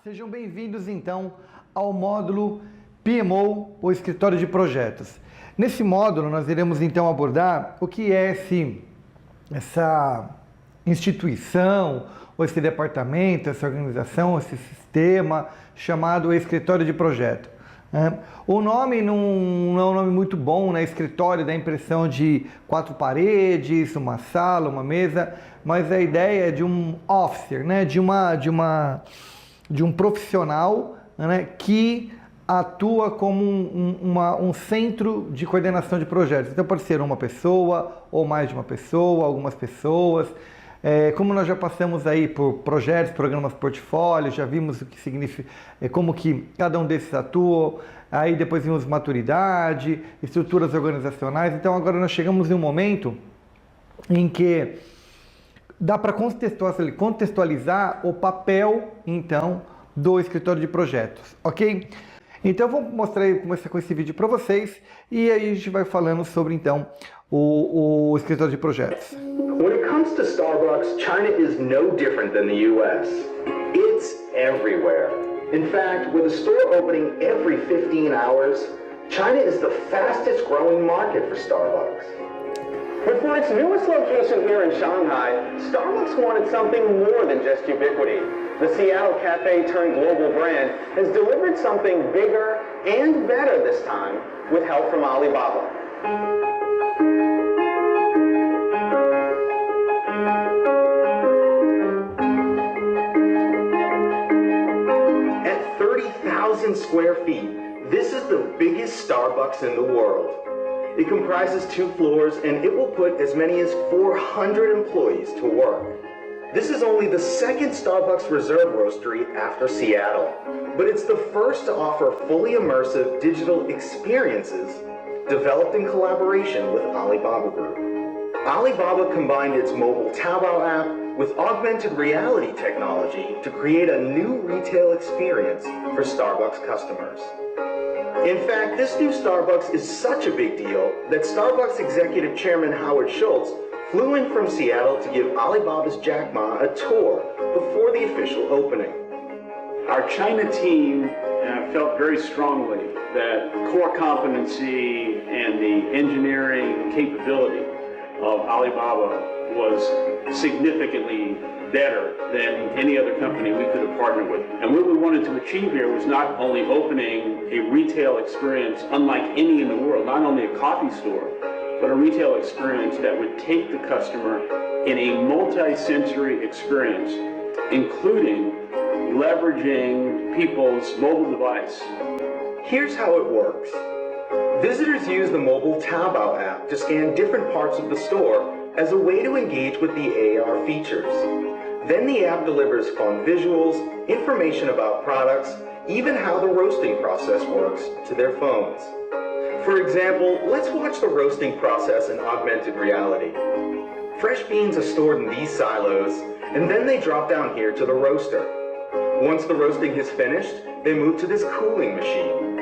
Sejam bem-vindos então ao módulo PMO, ou Escritório de Projetos. Nesse módulo nós iremos então abordar o que é essa instituição, ou esse departamento, essa organização, esse sistema chamado Escritório de Projeto. O nome não é um nome muito bom, né? Escritório dá a impressão de 4 paredes, uma sala, uma mesa, mas a ideia é de um officer, né? de um profissional, né? Que atua como um centro de coordenação de projetos. Então pode ser uma pessoa, ou mais de uma pessoa, algumas pessoas. Como nós já passamos aí por projetos, programas portfólio, já vimos o que significa, como que cada um desses atua, aí depois vimos maturidade, estruturas organizacionais. Então agora nós chegamos em um momento em que dá para contextualizar o papel, então, do escritório de projetos, ok? Então vou começar com esse vídeo para vocês e aí a gente vai falando sobre, então, o escritório de projetos. When it comes to Starbucks, China is no different than the US. It's everywhere. In fact, with a store opening every 15 hours, China is the fastest growing market for Starbucks. But for its newest location here in Shanghai, Starbucks wanted something more than just ubiquity. The Seattle Cafe turned global brand has delivered something bigger and better this time with help from Alibaba. At 30,000 square feet, this is the biggest Starbucks in the world. It comprises 2 floors and it will put as many as 400 employees to work. This is only the second Starbucks Reserve Roastery after Seattle, but it's the first to offer fully immersive digital experiences developed in collaboration with Alibaba Group. Alibaba combined its mobile Taobao app with augmented reality technology to create a new retail experience for Starbucks customers. In fact, this new Starbucks is such a big deal that Starbucks Executive Chairman Howard Schultz flew in from Seattle to give Alibaba's Jack Ma a tour before the official opening. Our China team felt very strongly that core competency and the engineering capability of Alibaba was significantly better than any other company we could have partnered with. And what we wanted to achieve here was not only opening a retail experience unlike any in the world, not only a coffee store, but a retail experience that would take the customer in a multi-sensory experience, including leveraging people's mobile device. Here's how it works. Visitors use the mobile Taobao app to scan different parts of the store as a way to engage with the AR features. Then the app delivers fun visuals, information about products, even how the roasting process works to their phones. For example, let's watch the roasting process in augmented reality. Fresh beans are stored in these silos, and then they drop down here to the roaster. Once the roasting is finished, they move to this cooling machine.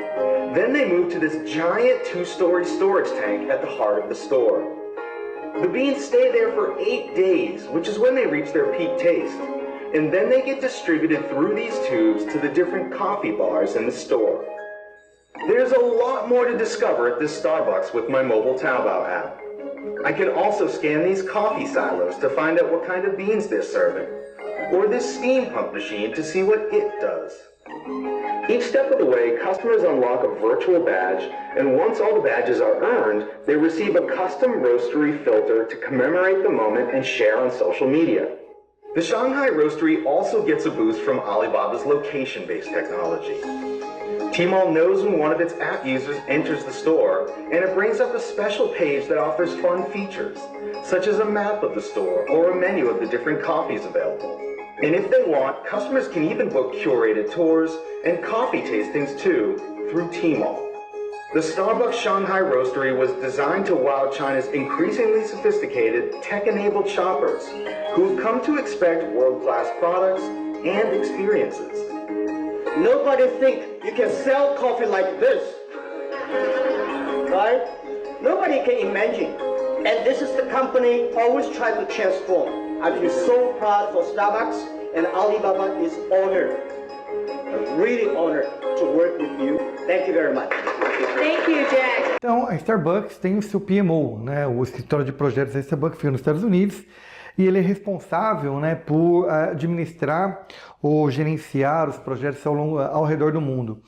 Then they move to this giant 2-story storage tank at the heart of the store. The beans stay there for 8 days, which is when they reach their peak taste. And then they get distributed through these tubes to the different coffee bars in the store. There's a lot more to discover at this Starbucks with my mobile Taobao app. I can also scan these coffee silos to find out what kind of beans they're serving, or this steam pump machine to see what it does. Each step of the way, customers unlock a virtual badge, and once all the badges are earned, they receive a custom roastery filter to commemorate the moment and share on social media. The Shanghai Roastery also gets a boost from Alibaba's location-based technology. Tmall knows when one of its app users enters the store, and it brings up a special page that offers fun features, such as a map of the store or a menu of the different coffees available. And if they want, customers can even book curated tours and coffee tastings too through Tmall. The Starbucks Shanghai Roastery was designed to wow China's increasingly sophisticated, tech-enabled shoppers who have come to expect world-class products and experiences. Nobody think you can sell coffee like this, right? Nobody can imagine. And this is the company always try to transform. I feel so proud for Starbucks, and Alibaba is honored. I'm really honored to work with you. Thank you very much. Thank you, Jack. Então, a Starbucks tem o seu PMO, né, o escritório de projetos da Starbucks fica nos Estados Unidos, e ele é responsável, né, por administrar ou gerenciar os projetos ao redor do mundo.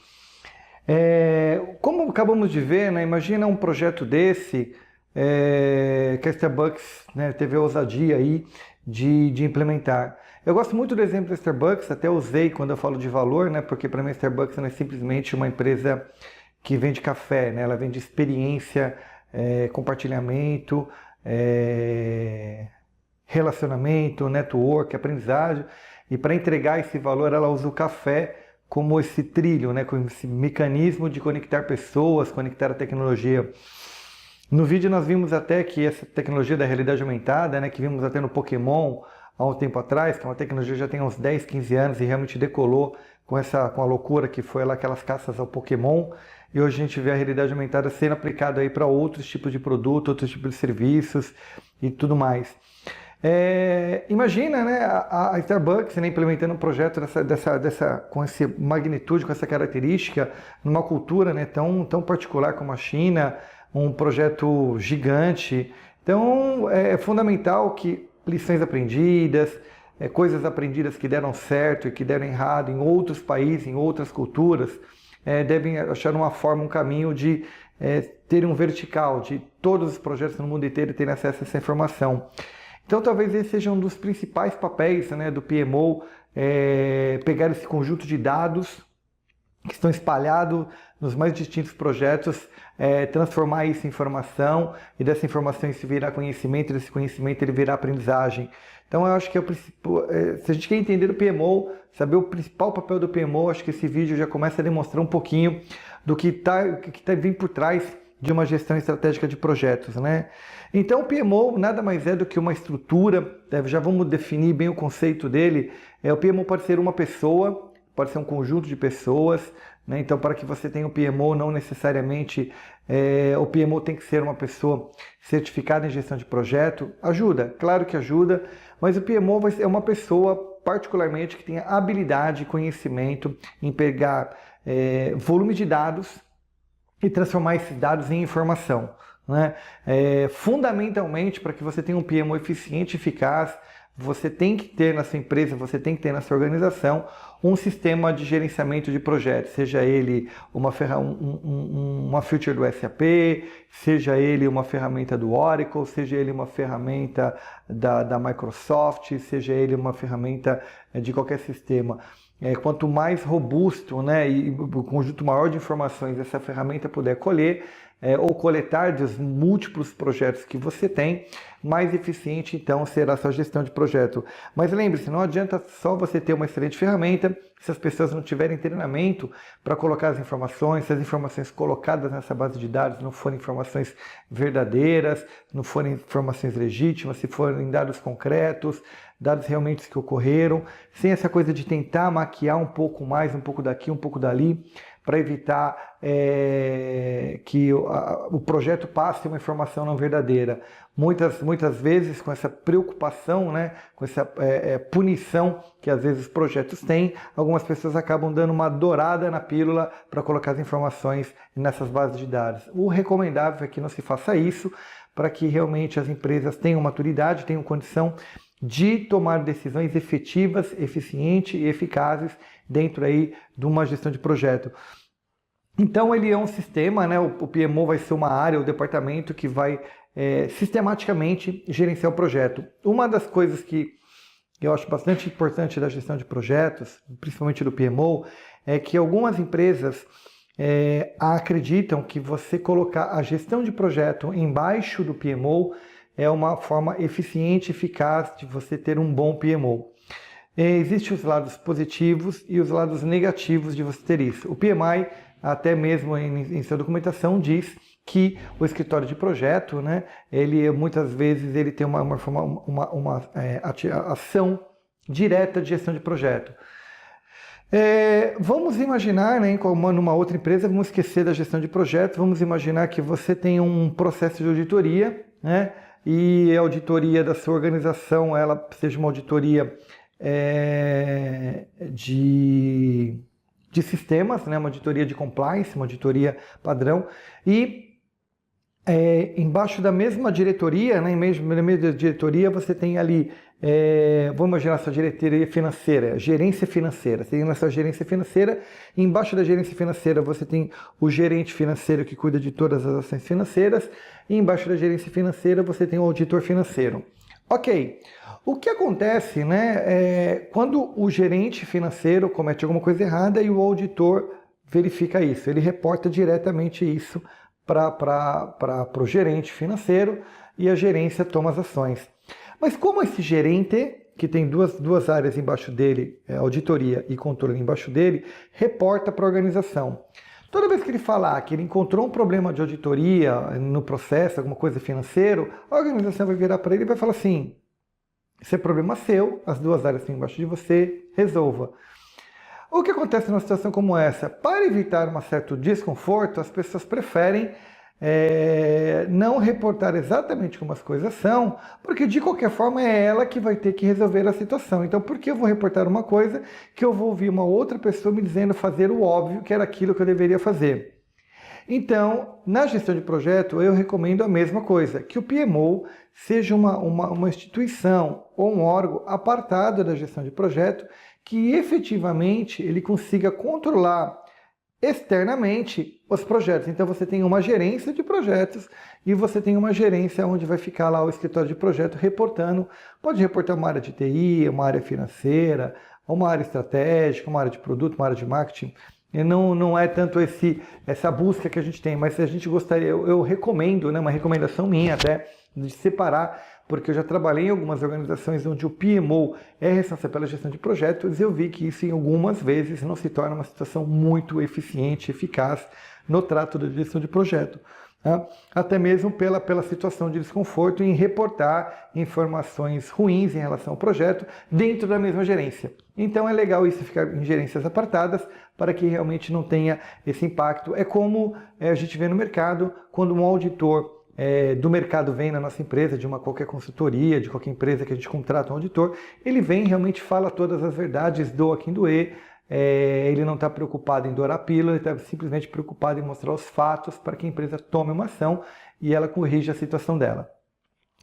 Como acabamos de ver, né, imagina um projeto desse que a Starbucks, né, teve a ousadia aí de implementar. Eu gosto muito do exemplo da Starbucks, até usei quando eu falo de valor, né, porque para mim a Starbucks não é simplesmente uma empresa que vende café, né, ela vende experiência, compartilhamento, relacionamento, network, aprendizagem, e para entregar esse valor ela usa o café como esse trilho, né, como esse mecanismo de conectar pessoas, conectar a tecnologia. No vídeo nós vimos até que essa tecnologia da realidade aumentada, né, que vimos até no Pokémon há um tempo atrás, que é uma tecnologia que já tem uns 10, 15 anos e realmente decolou com a loucura que foi lá aquelas caças ao Pokémon, e hoje a gente vê a realidade aumentada sendo aplicada aí para outros tipos de produto, outros tipos de serviços e tudo mais. Imagina, né, a Starbucks, né, implementando um projeto com essa magnitude, com essa característica, numa cultura, né, tão particular como a China, um projeto gigante. Então é fundamental que lições aprendidas, coisas aprendidas que deram certo e que deram errado em outros países, em outras culturas, devem achar uma forma, um caminho de ter um vertical, de todos os projetos no mundo inteiro terem acesso a essa informação. Então talvez esse seja um dos principais papéis, né, do PMO, pegar esse conjunto de dados que estão espalhados nos mais distintos projetos, transformar isso em informação, e dessa informação isso virar conhecimento, e desse conhecimento ele virar aprendizagem. Então eu acho que se a gente quer entender o PMO, saber o principal papel do PMO, acho que esse vídeo já começa a demonstrar um pouquinho do que vem por trás de uma gestão estratégica de projetos, né? Então o PMO nada mais é do que uma estrutura, já vamos definir bem o conceito dele. O PMO pode ser uma pessoa, pode ser um conjunto de pessoas, né? Então para que você tenha o PMO, não necessariamente o PMO tem que ser uma pessoa certificada em gestão de projeto. Ajuda, claro que ajuda, mas o PMO é uma pessoa particularmente que tenha habilidade e conhecimento em pegar volume de dados e transformar esses dados em informação, né? Fundamentalmente, para que você tenha um PMO eficiente e eficaz, você tem que ter na sua empresa, você tem que ter na sua organização um sistema de gerenciamento de projetos, seja ele uma feature do SAP, seja ele uma ferramenta do Oracle, seja ele uma ferramenta da Microsoft, seja ele uma ferramenta de qualquer sistema. Quanto mais robusto, né, e o conjunto maior de informações essa ferramenta puder colher, ou coletar dos múltiplos projetos que você tem, mais eficiente então será a sua gestão de projeto. Mas lembre-se, não adianta só você ter uma excelente ferramenta se as pessoas não tiverem treinamento para colocar as informações, se as informações colocadas nessa base de dados não forem informações verdadeiras, não forem informações legítimas, se forem dados concretos, dados realmente que ocorreram, sem essa coisa de tentar maquiar um pouco mais, um pouco daqui, um pouco dali, para evitar que o projeto passe uma informação não verdadeira. Muitas vezes, com essa preocupação, né, com essa punição que às vezes os projetos têm, algumas pessoas acabam dando uma dourada na pílula para colocar as informações nessas bases de dados. O recomendável é que não se faça isso, para que realmente as empresas tenham maturidade, tenham condição de tomar decisões efetivas, eficientes e eficazes dentro aí de uma gestão de projeto. Então ele é um sistema, né? O PMO vai ser uma área, o departamento que vai sistematicamente gerenciar o projeto. Uma das coisas que eu acho bastante importante da gestão de projetos, principalmente do PMO, é que algumas empresas acreditam que você colocar a gestão de projeto embaixo do PMO é uma forma eficiente e eficaz de você ter um bom PMO. Existem os lados positivos e os lados negativos de você ter isso. O PMI, até mesmo em sua documentação, diz que o escritório de projeto, né, ele muitas vezes ele tem uma ação direta de gestão de projeto. Vamos imaginar, né, como numa outra empresa, vamos esquecer da gestão de projeto, vamos imaginar que você tem um processo de auditoria, né, e a auditoria da sua organização ela seja uma auditoria de sistemas, né, uma auditoria de compliance, uma auditoria padrão, e embaixo da mesma diretoria, né, na mesma diretoria você tem ali, vamos imaginar a sua diretoria financeira, gerência financeira. Você tem na sua gerência financeira, e embaixo da gerência financeira você tem o gerente financeiro que cuida de todas as ações financeiras, e embaixo da gerência financeira você tem o auditor financeiro. Ok, o que acontece, né, quando o gerente financeiro comete alguma coisa errada e o auditor verifica isso, ele reporta diretamente isso para o gerente financeiro e a gerência toma as ações. Mas como esse gerente, que tem duas áreas embaixo dele, auditoria e controle embaixo dele, reporta para a organização. Toda vez que ele falar que ele encontrou um problema de auditoria no processo, alguma coisa financeira, a organização vai virar para ele e vai falar assim, esse é problema seu, as duas áreas estão embaixo de você, resolva. O que acontece numa situação como essa? Para evitar um certo desconforto, as pessoas preferem não reportar exatamente como as coisas são, porque de qualquer forma é ela que vai ter que resolver a situação. Então, por que eu vou reportar uma coisa que eu vou ouvir uma outra pessoa me dizendo fazer o óbvio, que era aquilo que eu deveria fazer? Então, na gestão de projeto, eu recomendo a mesma coisa, que o PMO seja uma instituição ou um órgão apartado da gestão de projeto, que efetivamente ele consiga controlar externamente os projetos. Então você tem uma gerência de projetos e você tem uma gerência onde vai ficar lá o escritório de projeto reportando, pode reportar uma área de TI, uma área financeira, uma área estratégica, uma área de produto, uma área de marketing. E não é tanto essa busca que a gente tem, mas a gente gostaria, eu recomendo, né, uma recomendação minha até, de separar, porque eu já trabalhei em algumas organizações onde o PMO é responsável pela gestão de projetos e eu vi que isso em algumas vezes não se torna uma situação muito eficiente, eficaz no trato da gestão de projeto. Tá? Até mesmo pela situação de desconforto em reportar informações ruins em relação ao projeto dentro da mesma gerência. Então é legal isso ficar em gerências apartadas para que realmente não tenha esse impacto. É como a gente vê no mercado, quando um auditor do mercado vem na nossa empresa, de qualquer consultoria, de qualquer empresa que a gente contrata um auditor, ele vem e realmente fala todas as verdades, doa quem doer, ele não está preocupado em dourar a pílula, ele está simplesmente preocupado em mostrar os fatos para que a empresa tome uma ação e ela corrija a situação dela.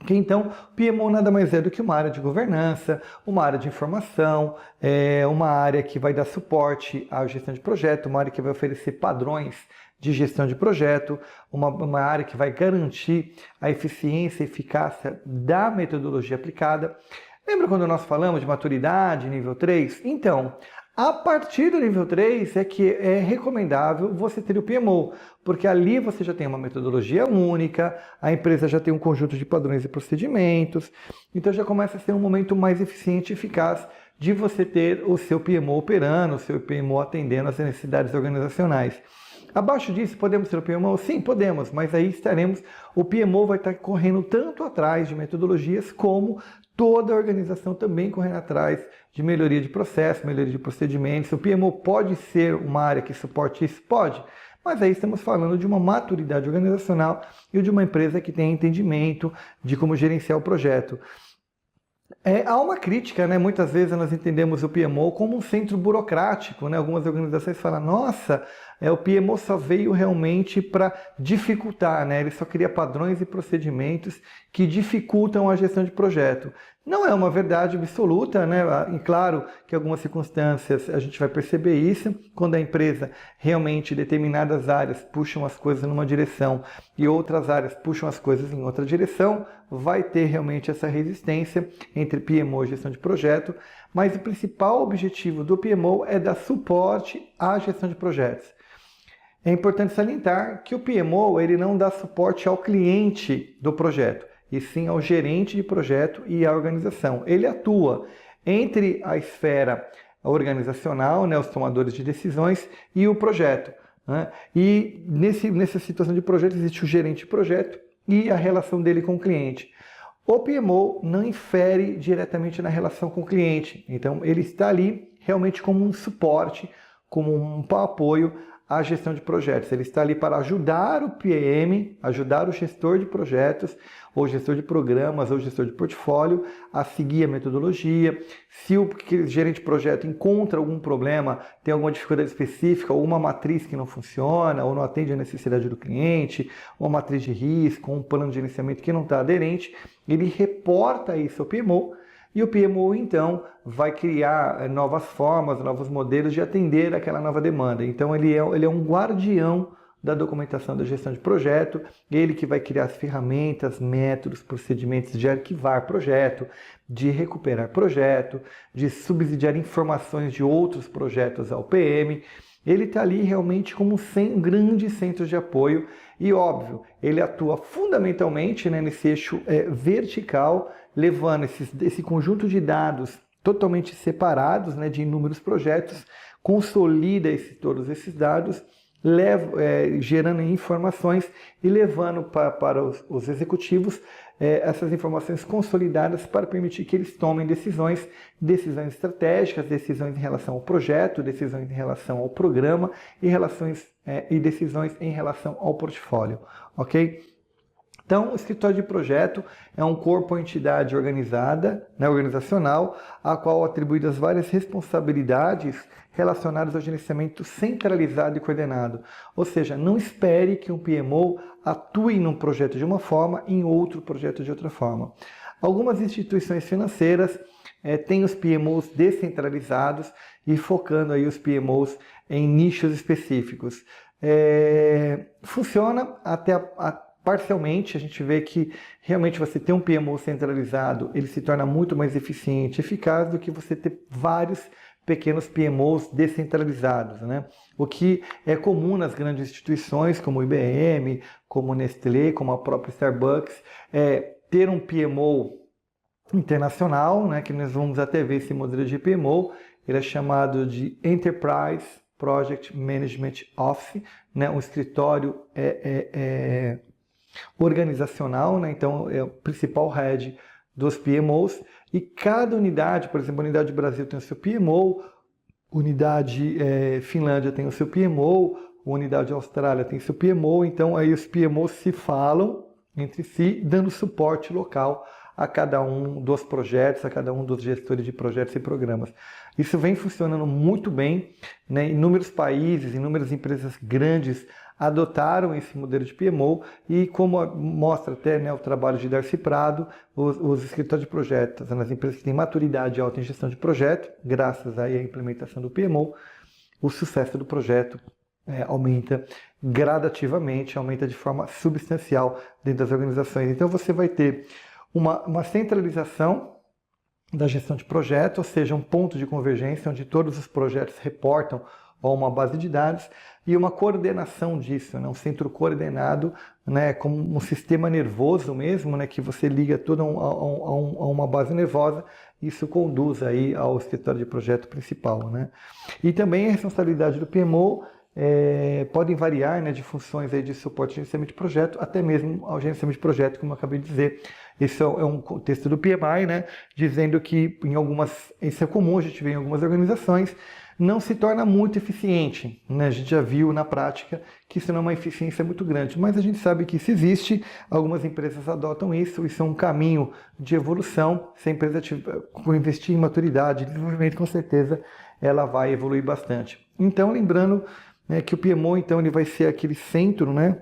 Então, o PMO nada mais é do que uma área de governança, uma área de informação, uma área que vai dar suporte à gestão de projeto, uma área que vai oferecer padrões de gestão de projeto, uma área que vai garantir a eficiência e eficácia da metodologia aplicada. Lembra quando nós falamos de maturidade, nível 3? Então, a partir do nível 3 é que é recomendável você ter o PMO, porque ali você já tem uma metodologia única, a empresa já tem um conjunto de padrões e procedimentos, então já começa a ser um momento mais eficiente e eficaz de você ter o seu PMO operando, o seu PMO atendendo às necessidades organizacionais. Abaixo disso, podemos ter o PMO? Sim, podemos, mas aí o PMO vai estar correndo tanto atrás de metodologias como toda a organização também correndo atrás de melhoria de processo, melhoria de procedimentos. O PMO pode ser uma área que suporte isso? Pode, mas aí estamos falando de uma maturidade organizacional e de uma empresa que tem entendimento de como gerenciar o projeto. Há uma crítica, né? Muitas vezes nós entendemos o PMO como um centro burocrático, né? Algumas organizações falam, nossa, o PMO só veio realmente para dificultar, né? Ele só cria padrões e procedimentos que dificultam a gestão de projeto. Não é uma verdade absoluta, né? E claro que em algumas circunstâncias a gente vai perceber isso, quando a empresa realmente determinadas áreas puxam as coisas numa direção e outras áreas puxam as coisas em outra direção, vai ter realmente essa resistência entre PMO e gestão de projeto, mas o principal objetivo do PMO é dar suporte à gestão de projetos. É importante salientar que o PMO ele não dá suporte ao cliente do projeto, e sim ao gerente de projeto e à organização. Ele atua entre a esfera organizacional, né, os tomadores de decisões, e o projeto. Né? E nessa situação de projeto existe o gerente de projeto e a relação dele com o cliente. O PMO não infere diretamente na relação com o cliente, então ele está ali realmente como um suporte, como um apoio a gestão de projetos. Ele está ali para ajudar o PM, ajudar o gestor de projetos, ou gestor de programas, ou gestor de portfólio, a seguir a metodologia. Se o gerente de projeto encontra algum problema, tem alguma dificuldade específica, ou uma matriz que não funciona, ou não atende a necessidade do cliente, ou uma matriz de risco, ou um plano de gerenciamento que não está aderente, ele reporta isso ao PMO, e o PMO, então, vai criar novas formas, novos modelos de atender aquela nova demanda. Então, ele é um guardião da documentação da gestão de projeto, ele que vai criar as ferramentas, métodos, procedimentos de arquivar projeto, de recuperar projeto, de subsidiar informações de outros projetos ao PM. Ele está ali realmente como um grande centro de apoio e, óbvio, ele atua fundamentalmente, né, nesse eixo vertical, levando esse conjunto de dados totalmente separados, né, de inúmeros projetos, consolida todos esses dados, gerando informações e levando para os executivos essas informações consolidadas para permitir que eles tomem decisões estratégicas, decisões em relação ao projeto, decisões em relação ao programa e decisões em relação ao portfólio, ok? Então, o escritório de projeto é um corpo ou entidade organizada, né, organizacional, a qual atribuídas várias responsabilidades relacionadas ao gerenciamento centralizado e coordenado. Ou seja, não espere que um PMO atue num projeto de uma forma e em outro projeto de outra forma. Algumas instituições financeiras têm os PMOs descentralizados e focando aí os PMOs em nichos específicos. Funciona até parcialmente. A gente vê que realmente você ter um PMO centralizado, ele se torna muito mais eficiente, eficaz do que você ter vários pequenos PMOs descentralizados, né? O que é comum nas grandes instituições, como o IBM, como o Nestlé, como a própria Starbucks, ter um PMO internacional, né? Que nós vamos até ver esse modelo de PMO, ele é chamado de Enterprise Project Management Office, né? Um escritório organizacional, né? Então é o principal head dos PMOs, e cada unidade, por exemplo, a unidade Brasil tem o seu PMO, unidade Finlândia tem o seu PMO, a unidade Austrália tem o seu PMO, então aí os PMOs se falam entre si, dando suporte local a cada um dos projetos, a cada um dos gestores de projetos e programas. Isso vem funcionando muito bem, né? Inúmeros países, inúmeras empresas grandes adotaram esse modelo de PMO e, como mostra até, né, o trabalho de Darcy Prado, os escritórios de projetos, nas empresas que têm maturidade alta em gestão de projeto, graças aí à implementação do PMO, o sucesso do projeto aumenta gradativamente, aumenta de forma substancial dentro das organizações. Então você vai ter uma centralização da gestão de projeto, ou seja, um ponto de convergência onde todos os projetos reportam a uma base de dados, e uma coordenação disso, né? Um centro coordenado, né? Como um sistema nervoso mesmo, né? Que você liga tudo a uma base nervosa, isso conduz aí ao escritório de projeto principal, né? E também a responsabilidade do PMO podem variar, né, de funções aí de suporte ao gerenciamento de projeto, até mesmo ao gerenciamento de projeto, como eu acabei de dizer. Esse é um texto do PMI, né, dizendo que isso é comum, a gente vê em algumas organizações, não se torna muito eficiente, né? A gente já viu na prática que isso não é uma eficiência muito grande, mas a gente sabe que isso existe, algumas empresas adotam isso é um caminho de evolução. Se a empresa investir em maturidade e desenvolvimento, com certeza ela vai evoluir bastante. Então, lembrando, né, que o PMO, então, ele vai ser aquele centro, né,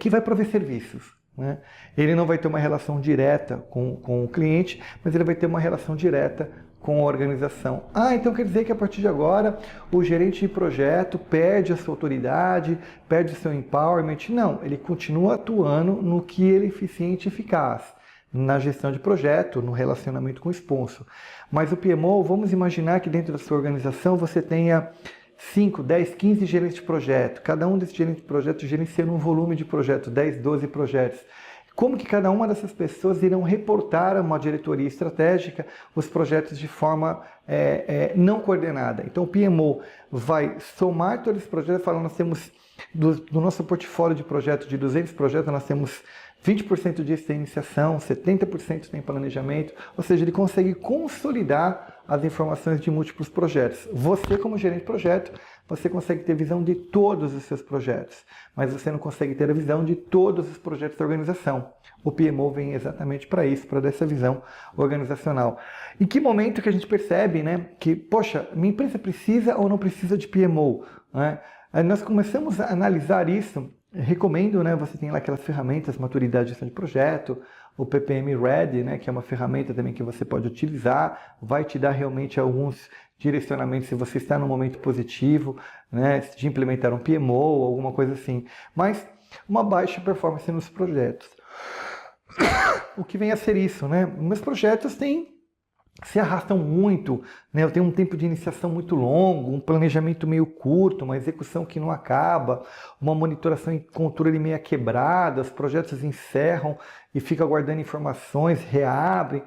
que vai prover serviços, né? Ele não vai ter uma relação direta com o cliente, mas ele vai ter uma relação direta com a organização. Então quer dizer que a partir de agora o gerente de projeto perde a sua autoridade, perde o seu empowerment? Não, ele continua atuando no que ele é eficiente e eficaz, na gestão de projeto, no relacionamento com o sponsor. Mas o PMO, vamos imaginar que dentro da sua organização você tenha 5, 10, 15 gerentes de projeto, cada um desses gerentes de projeto gerenciando um volume de projeto, 10, 12 projetos. Como que cada uma dessas pessoas irão reportar a uma diretoria estratégica os projetos de forma não coordenada? Então o PMO vai somar todos os projetos, falando, nós temos, do nosso portfólio de projetos, de 200 projetos, nós temos 20% disso tem iniciação, 70% tem planejamento, ou seja, ele consegue consolidar as informações de múltiplos projetos. Você, como gerente de projeto, você consegue ter visão de todos os seus projetos, mas você não consegue ter a visão de todos os projetos da organização. O PMO vem exatamente para isso, para dar essa visão organizacional. Em que momento que a gente percebe, né, que, poxa, minha empresa precisa ou não precisa de PMO? Né? Aí nós começamos a analisar isso. Recomendo, né, você tem lá aquelas ferramentas, maturidade de gestão de projeto, o PPM Ready, né, que é uma ferramenta também que você pode utilizar, vai te dar realmente alguns direcionamentos se você está num momento positivo, né, de implementar um PMO ou alguma coisa assim. Mas uma baixa performance nos projetos. O que vem a ser isso, né? Meus projetos se arrastam muito, né? Eu tenho um tempo de iniciação muito longo, um planejamento meio curto, uma execução que não acaba, uma monitoração e controle meio quebrada, os projetos encerram e fica guardando informações, reabrem.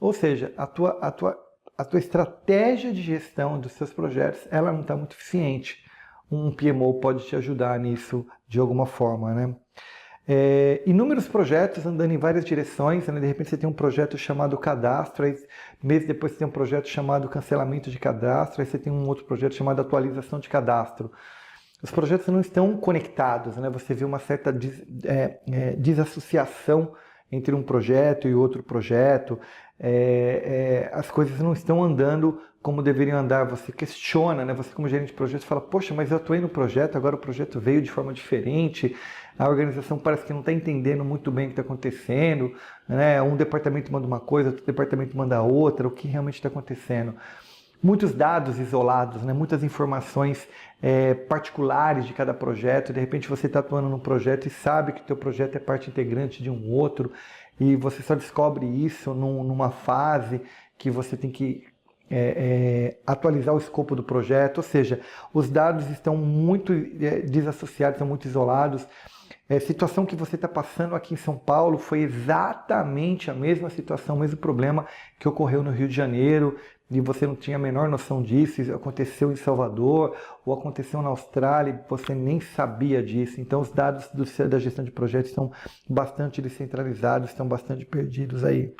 Ou seja, a tua estratégia de gestão dos seus projetos, ela não está muito eficiente. Um PMO pode te ajudar nisso de alguma forma, né? Inúmeros projetos andando em várias direções, né? De repente você tem um projeto chamado cadastro, aí meses depois você tem um projeto chamado cancelamento de cadastro, aí você tem um outro projeto chamado atualização de cadastro. Os projetos não estão conectados, né? Você vê uma certa desassociação entre um projeto e outro projeto, as coisas não estão andando como deveriam andar, você questiona, né? Você como gerente de projeto fala, poxa, mas eu atuei no projeto, agora o projeto veio de forma diferente, a organização parece que não está entendendo muito bem o que está acontecendo, né? Um departamento manda uma coisa, outro departamento manda outra, o que realmente está acontecendo. Muitos dados isolados, né? Muitas informações particulares de cada projeto, de repente você está atuando num projeto e sabe que o teu projeto é parte integrante de um outro, e você só descobre isso numa fase que você tem que atualizar o escopo do projeto, ou seja, os dados estão muito desassociados, estão muito isolados. A situação que você está passando aqui em São Paulo foi exatamente a mesma situação, o mesmo problema que ocorreu no Rio de Janeiro, e você não tinha a menor noção disso, isso aconteceu em Salvador, ou aconteceu na Austrália, e você nem sabia disso. Então os dados da gestão de projetos estão bastante descentralizados, estão bastante perdidos aí.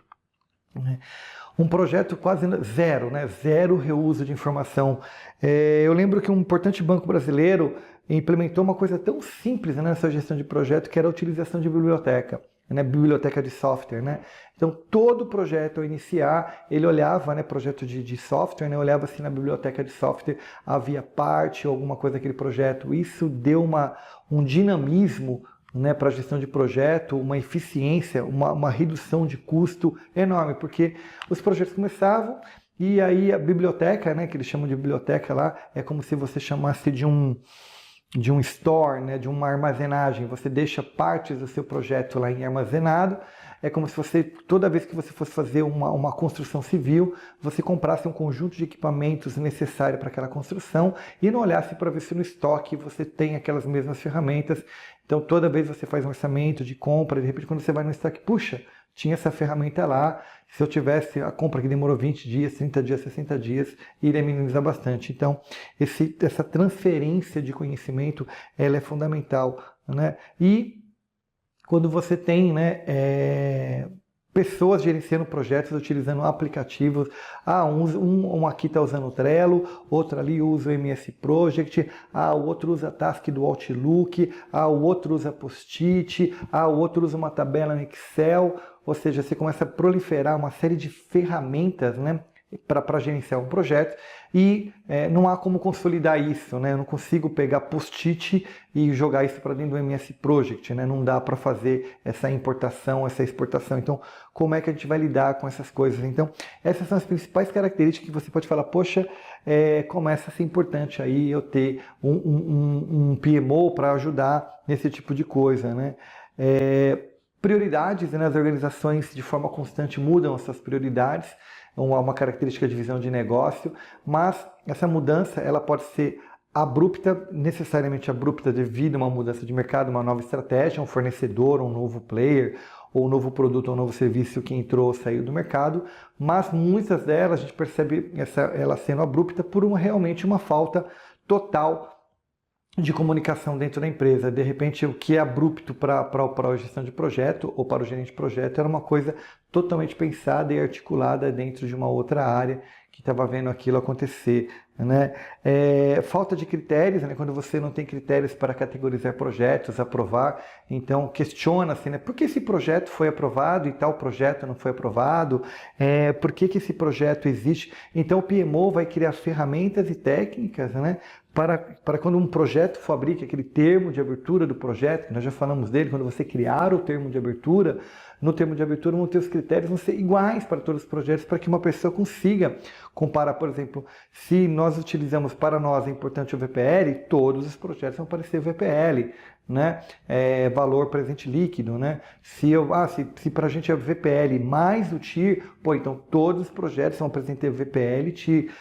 Um projeto quase zero, né? Zero reuso de informação. Eu lembro que um importante banco brasileiro implementou uma coisa tão simples, né, nessa gestão de projeto, que era a utilização de biblioteca, né, biblioteca de software, né? Então todo projeto ao iniciar, ele olhava, né, projeto de software, né, olhava assim na biblioteca de software, havia parte ou alguma coisa daquele projeto. Isso deu um dinamismo, né, para a gestão de projeto, uma eficiência, uma redução de custo enorme, porque os projetos começavam e aí a biblioteca, né, que eles chamam de biblioteca lá, é como se você chamasse de um store, né, de uma armazenagem. Você deixa partes do seu projeto lá em armazenado. É como se você, toda vez que você fosse fazer uma construção civil, você comprasse um conjunto de equipamentos necessários para aquela construção e não olhasse para ver se no estoque você tem aquelas mesmas ferramentas. Então toda vez você faz um orçamento de compra, de repente quando você vai no estoque, puxa, tinha essa ferramenta lá, se eu tivesse a compra que demorou 20 dias, 30 dias, 60 dias, iria minimizar bastante. Então essa transferência de conhecimento, ela é fundamental, né? E quando você tem, né, pessoas gerenciando projetos, utilizando aplicativos, um aqui está usando o Trello, outro ali usa o MS Project, o outro usa a Task do Outlook, o outro usa Post-it, o outro usa uma tabela no Excel, ou seja, você começa a proliferar uma série de ferramentas, né, para gerenciar um projeto, e não há como consolidar isso, né? Eu não consigo pegar post-it e jogar isso para dentro do MS Project, né? Não dá para fazer essa importação, essa exportação. Então, como é que a gente vai lidar com essas coisas? Então, essas são as principais características que você pode falar, poxa, começa a ser importante aí eu ter um PMO para ajudar nesse tipo de coisa, né? Prioridades, né? As organizações de forma constante mudam as suas prioridades, uma característica de visão de negócio, mas essa mudança ela pode ser abrupta, necessariamente abrupta devido a uma mudança de mercado, uma nova estratégia, um fornecedor, um novo player, ou um novo produto ou um novo serviço que entrou ou saiu do mercado, mas muitas delas a gente percebe ela sendo abrupta por realmente uma falta total de comunicação dentro da empresa. De repente, o que é abrupto para a gestão de projeto ou para o gerente de projeto era uma coisa totalmente pensada e articulada dentro de uma outra área que estava vendo aquilo acontecer, né? Falta de critérios, né? Quando você não tem critérios para categorizar projetos, aprovar, então questiona-se, né? Por que esse projeto foi aprovado e tal projeto não foi aprovado? Por que esse projeto existe? Então o PMO vai criar ferramentas e técnicas, né? Para quando um projeto fabrica aquele termo de abertura do projeto, que nós já falamos dele, quando você criar o termo de abertura, no termo de abertura vão ter os critérios, vão ser iguais para todos os projetos, para que uma pessoa consiga comparar. Por exemplo, se nós utilizamos, para nós é importante o VPL, todos os projetos vão aparecer o VPL, né? Valor presente líquido, né? Se para a gente é o VPL mais o TIR, então todos os projetos vão apresentar o VPL e TIR.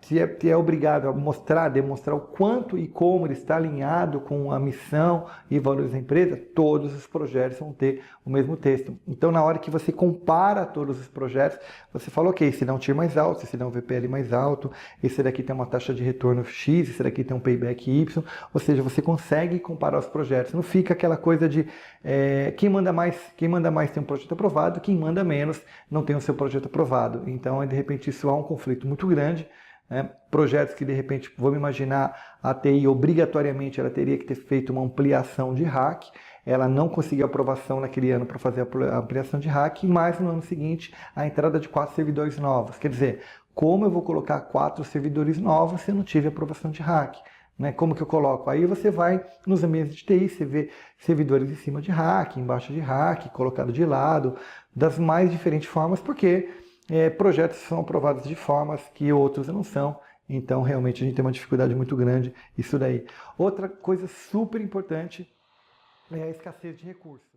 Se é obrigado a demonstrar o quanto e como ele está alinhado com a missão e valores da empresa, todos os projetos vão ter o mesmo texto. Então, na hora que você compara todos os projetos, você fala, ok, esse dá um TIR mais alto, esse dá um VPL mais alto, esse daqui tem uma taxa de retorno X, esse daqui tem um payback Y, ou seja, você consegue comparar os projetos. Não fica aquela coisa de quem manda mais tem um projeto aprovado, quem manda menos não tem o seu projeto aprovado. Então, de repente, isso há um conflito muito grande. Projetos que de repente, vamos imaginar, a TI obrigatoriamente ela teria que ter feito uma ampliação de rack, ela não conseguiu aprovação naquele ano para fazer a ampliação de rack, mas no ano seguinte a entrada de 4 servidores novos. Quer dizer, como eu vou colocar 4 servidores novos se eu não tive aprovação de rack? Como que eu coloco? Aí você vai nos ambientes de TI, você vê servidores em cima de rack, embaixo de rack, colocado de lado, das mais diferentes formas, porque projetos são aprovados de formas que outros não são, então realmente a gente tem uma dificuldade muito grande isso daí. Outra coisa super importante é a escassez de recursos.